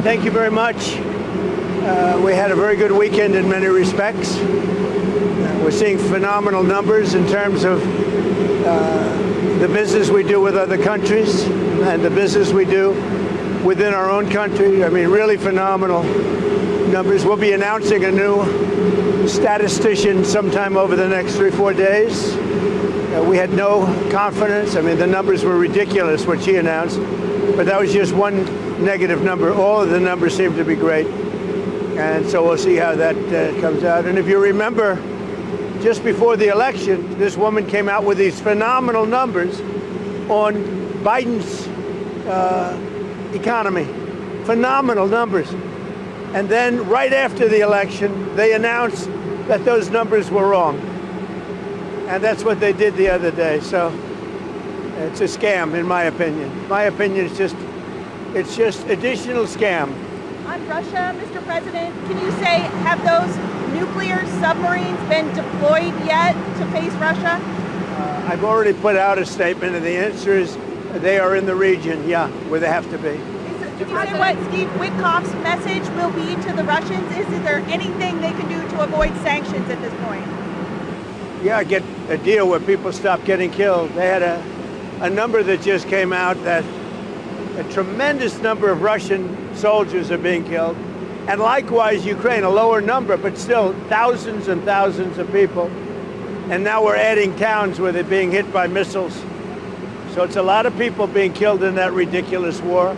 thank you very much. We had a very good weekend in many respects. We're seeing phenomenal numbers in terms of the business we do with other countries and the business we do within our own country. I mean, really phenomenal numbers. We'll be announcing a new statistician sometime over the next 3-4 days. We had no confidence. I mean, the numbers were ridiculous, what she announced, but that was just one negative number. All of the numbers seem to be great. And so we'll see how that comes out. And if you remember, just before the election, this woman came out with these phenomenal numbers on Biden's economy. Phenomenal numbers. And then right after the election, they announced that those numbers were wrong. And that's what they did the other day. So it's a scam, in my opinion. My opinion is it's just additional scam. On Russia, Mr. President, can you say, have those nuclear submarines been deployed yet to face Russia? I've already put out a statement, and the answer is they are in the region, yeah, where they have to be. Can you say what Steve Witkoff's message will be to the Russians? Is there anything they can do to avoid sanctions at this point? Yeah, get a deal where people stop getting killed. They had a number that just came out that a tremendous number of Russian soldiers are being killed. And likewise, Ukraine, a lower number, but still thousands and thousands of people. And now we're adding towns where they're being hit by missiles. So it's a lot of people being killed in that ridiculous war.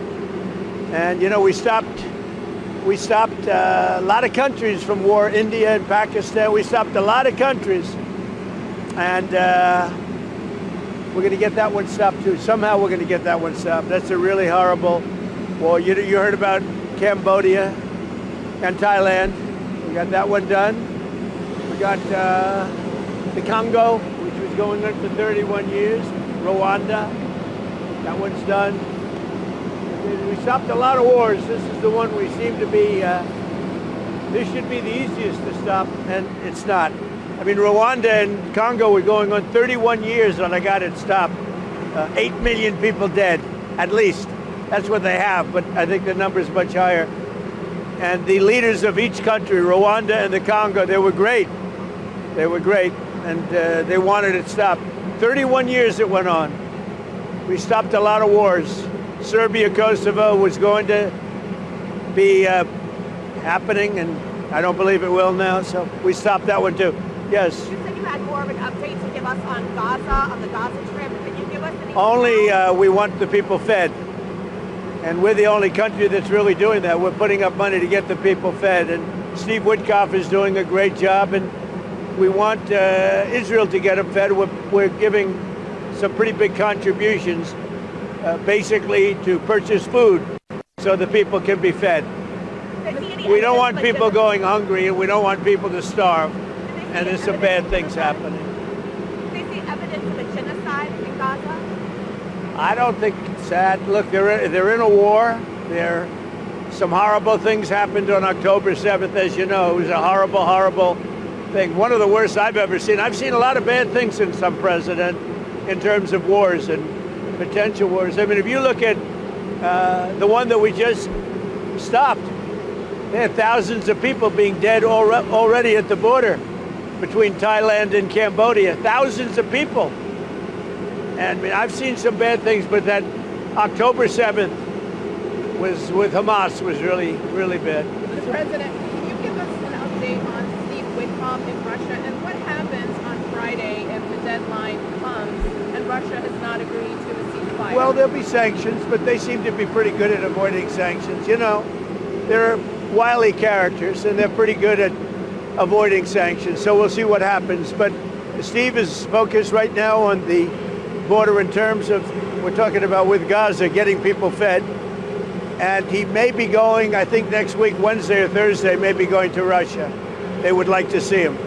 And, you know, we stopped a lot of countries from war, India and Pakistan. We stopped a lot of countries. And we're going to get that one stopped, too. Somehow we're going to get that one stopped. That's a really horrible war. You heard about Cambodia and Thailand. We got that one done. We got the Congo, which was going on for 31 years. Rwanda, that one's done. We stopped a lot of wars. This is the one we seem to be, this should be the easiest to stop, and it's not. I mean, Rwanda and Congo were going on 31 years and I got it stopped. 8 million people dead, at least. That's what they have, but I think the number is much higher. And the leaders of each country, Rwanda and the Congo, they were great. They were great, and they wanted it stopped. 31 years it went on. We stopped a lot of wars. Serbia, Kosovo was going to be happening, and I don't believe it will now, so we stopped that one too. Yes? You said you had more of an update to give us on Gaza, on the Gaza Strip. Can you give us any Only we want the people fed. And we're the only country that's really doing that. We're putting up money to get the people fed. And Steve Witkoff is doing a great job. And we want Israel to get them fed. We're giving some pretty big contributions, basically to purchase food so the people can be fed. We don't want people going hungry, and we don't want people to starve. And there's some bad things happening. Do they see evidence of a genocide in Gaza? I don't think it's that. Look, they're in a war. Some horrible things happened on October 7th, as you know. It was a horrible, horrible thing. One of the worst I've ever seen. I've seen a lot of bad things since I'm president in terms of wars and potential wars. I mean, if you look at the one that we just stopped, there are thousands of people being dead already at the border between Thailand and Cambodia. Thousands of people. And I mean, I've seen some bad things, but that October 7th was with Hamas was really, really bad. Mr. President, can you give us an update on Steve Witkoff in Russia, and what happens on Friday if the deadline comes and Russia has not agreed to a ceasefire? Well, there'll be sanctions, but they seem to be pretty good at avoiding sanctions. You know, they're wily characters, and they're pretty good at avoiding sanctions, so we'll see what happens. But Steve is focused right now on the border in terms of, we're talking about with Gaza, getting people fed. And he may be going, I think next week, Wednesday or Thursday, may be going to Russia. They would like to see him.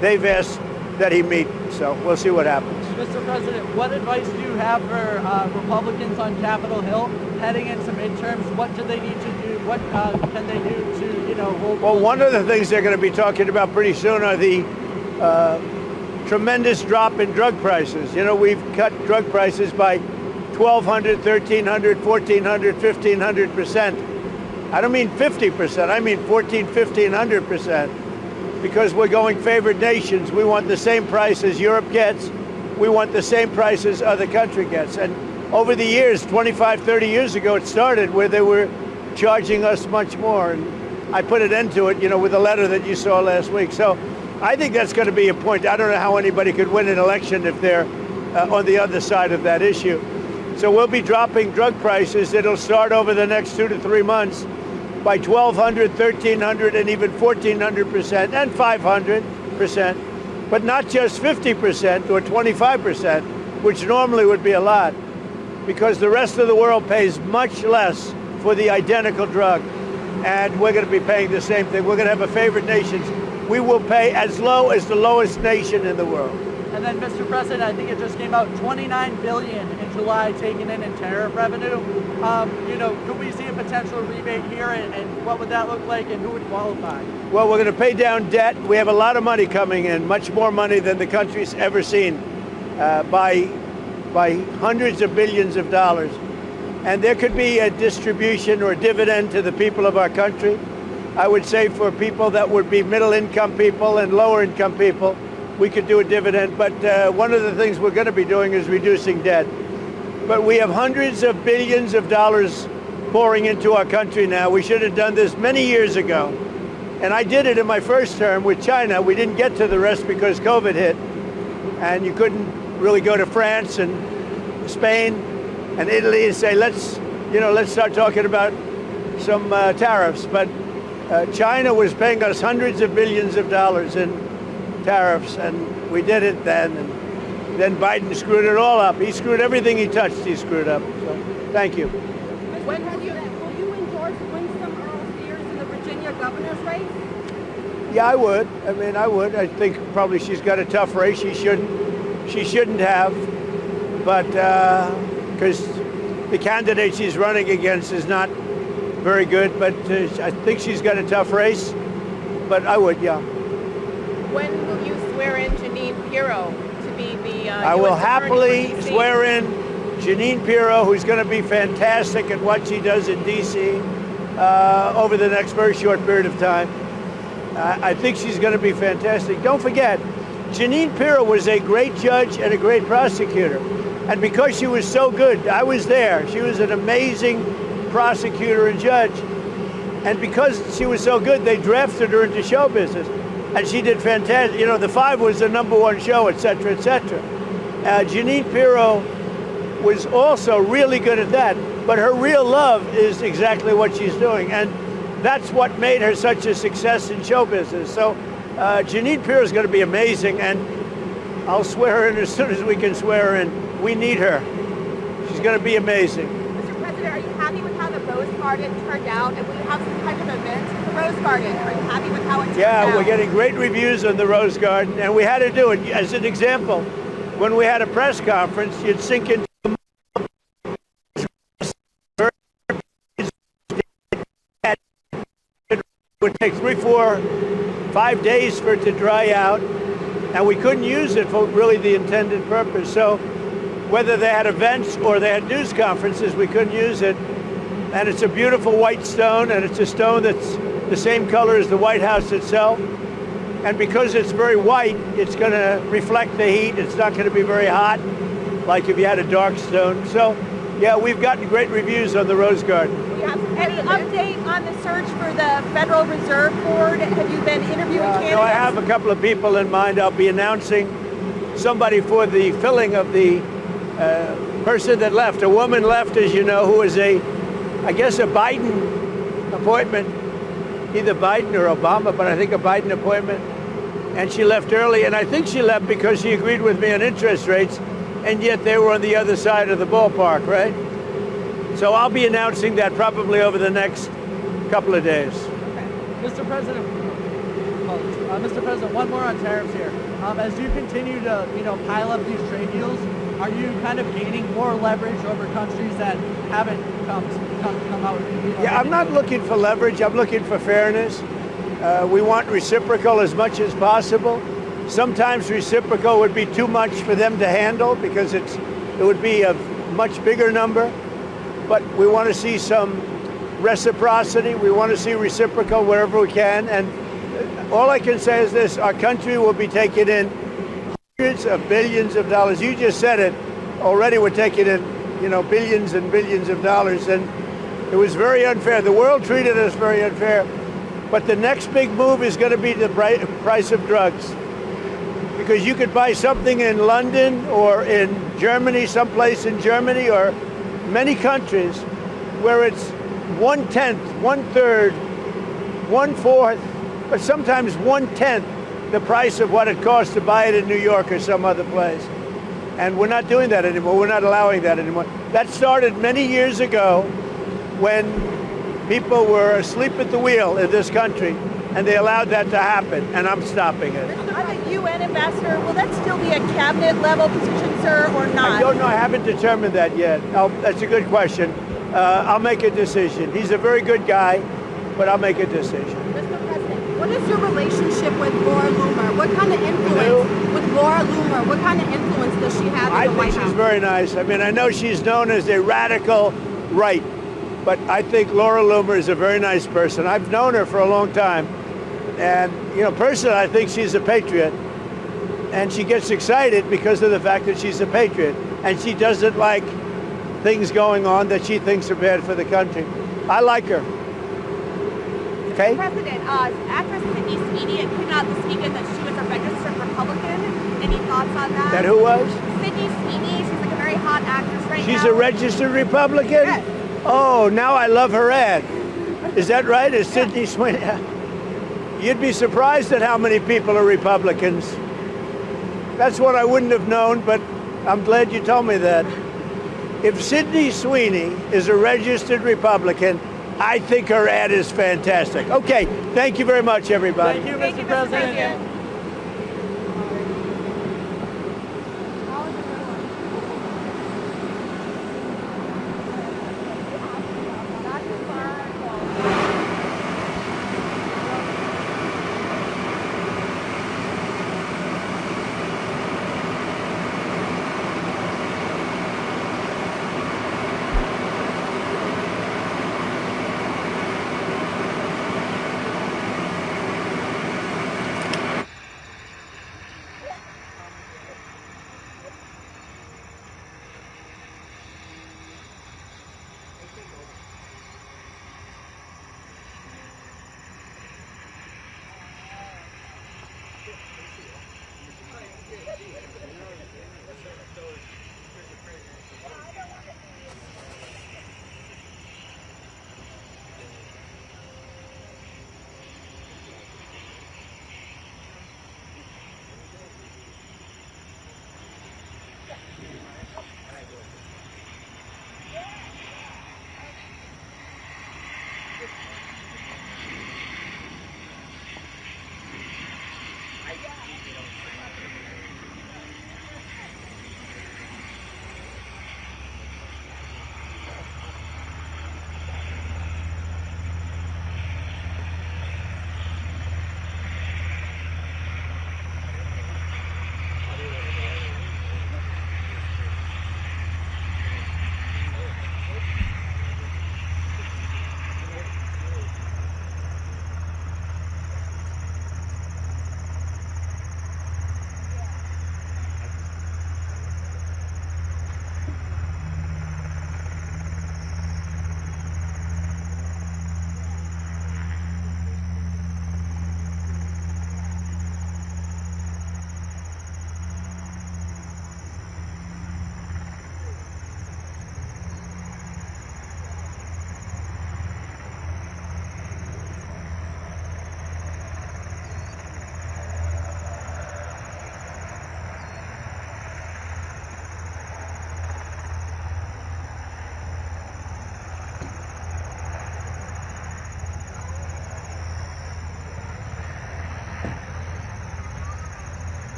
They've asked that he meet, so we'll see what happens. Mr. President, what advice do you have for Republicans on Capitol Hill heading into midterms? What do they need to do? What can they do to, hold? Well, one of the things they're going to be talking about pretty soon are the tremendous drop in drug prices. You know, we've cut drug prices by 1,200, 1,300, 1,400, 1,500%. I don't mean 50%, I mean 14, 15, 100%. Because we're going favored nations. We want the same price as Europe gets. We want the same price as other country gets. And over the years, 25, 30 years ago, it started where they were charging us much more. And I put an end to it, with the letter that you saw last week. So I think that's going to be a point. I don't know how anybody could win an election if they're on the other side of that issue. So we'll be dropping drug prices. It'll start over the next 2 to 3 months by 1,200, 1,300, and even 1,400% and 500%, but not just 50% or 25%, which normally would be a lot, because the rest of the world pays much less for the identical drug, and we're going to be paying the same thing. We're going to have a favored nations. We will pay as low as the lowest nation in the world. And then, Mr. President, I think it just came out $29 billion in July taken in tariff revenue. Could we see a potential rebate here, and what would that look like, and who would qualify? Well, we're going to pay down debt. We have a lot of money coming in, much more money than the country's ever seen, by hundreds of billions of dollars. And there could be a distribution or dividend to the people of our country. I would say for people that would be middle-income people and lower-income people, we could do a dividend. But one of the things we're going to be doing is reducing debt. But we have hundreds of billions of dollars pouring into our country now. We should have done this many years ago. And I did it in my first term with China. We didn't get to the rest because COVID hit. And you couldn't really go to France and Spain and Italy and say, let's start talking about some tariffs. But China was paying us hundreds of billions of dollars in tariffs, and we did it then. And then Biden screwed it all up. He screwed everything he touched, he screwed up. So, thank you. When will you endorse Winston Earl Sears in the Virginia governor's race? Yeah, I would. I would. I think probably she's got a tough race. She shouldn't have, but because the candidate she's running against is not very good. But I think she's got a tough race. But I would, yeah. When will you swear in Jeanine Pirro to be the I will happily swear in Jeanine Pirro, who's going to be fantastic at what she does in D.C. Over the next very short period of time. I think she's going to be fantastic. Don't forget, Jeanine Pirro was a great judge and a great prosecutor. And because she was so good, I was there. She was an amazing prosecutor and judge. And because she was so good, they drafted her into show business. And she did fantastic. The Five was the #1 show, et cetera, et cetera. Jeanine Pirro was also really good at that. But her real love is exactly what she's doing. And that's what made her such a success in show business. So Jeanine Pirro is going to be amazing. And I'll swear her in as soon as we can swear her in. We need her. She's going to be amazing. Mr. President, are you happy with how the Rose Garden turned out? And will you have some kind of event at the Rose Garden? Are you happy with how it turned out? Yeah, we're getting great reviews on the Rose Garden, and we had to do it. As an example, when we had a press conference, you'd sink into the it would take 3, 4, 5 days for it to dry out, and we couldn't use it for really the intended purpose. So whether they had events or they had news conferences, we couldn't use it. And it's a beautiful white stone, and it's a stone that's the same color as the White House itself. And because it's very white, it's going to reflect the heat. It's not going to be very hot, like if you had a dark stone. So, yeah, we've gotten great reviews on the Rose Garden. Any update on the search for the Federal Reserve Board? Have you been interviewing candidates? No, I have a couple of people in mind. I'll be announcing somebody for the filling of the person that left. A woman left, as you know, who was a Biden appointment, either Biden or Obama, but I think a Biden appointment. And she left early, and I think she left because she agreed with me on interest rates, and yet they were on the other side of the ballpark, right? So I'll be announcing that probably over the next couple of days. Mr. President, one more on tariffs here. As you continue to, pile up these trade deals, are you kind of gaining more leverage over countries that haven't come out? Yeah, I'm not looking for leverage. I'm looking for fairness. We want reciprocal as much as possible. Sometimes reciprocal would be too much for them to handle because it would be a much bigger number. But we want to see some reciprocity. We want to see reciprocal wherever we can. And all I can say is this: our country will be taking in hundreds of billions of dollars. You just said it. Already we're taking in, billions and billions of dollars. And it was very unfair. The world treated us very unfair. But the next big move is going to be the price of drugs. Because you could buy something in London or in Germany, someplace in Germany or many countries where it's 1/10, 1/3, 1/4, but sometimes 1/10 the price of what it costs to buy it in New York or some other place. And we're not doing that anymore. We're not allowing that anymore. That started many years ago when people were asleep at the wheel in this country, and they allowed that to happen, and I'm stopping it. I'm the UN ambassador. Will that still be a cabinet level position, sir, or not? I don't know. I haven't determined that yet. That's a good question. I'll make a decision. He's a very good guy, but I'll make a decision. Mr. President, what is your relationship with Laura Loomer? What kind of influence with Laura Loomer? What kind of influence does she have in the White I think House? she's very nice. I mean, I know she's known as a radical right, but I think Laura Loomer is a very nice person. I've known her for a long time. And, personally, I think she's a patriot. And she gets excited because of the fact that she's a patriot. And she doesn't like things going on that she thinks are bad for the country. I like her. Okay? President, actress Sydney Sweeney came out this weekend that she was a registered Republican. Any thoughts on that? That who was? Sydney Sweeney. She's like a very hot actress right now. She's a registered Republican? Yes. Oh, now I love her ad. Is that right? Is Sydney Sweeney? You'd be surprised at how many people are Republicans. That's what I wouldn't have known, but I'm glad you told me that. If Sydney Sweeney is a registered Republican, I think her ad is fantastic. Okay, thank you very much, everybody. Thank you, Mr. President.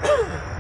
it.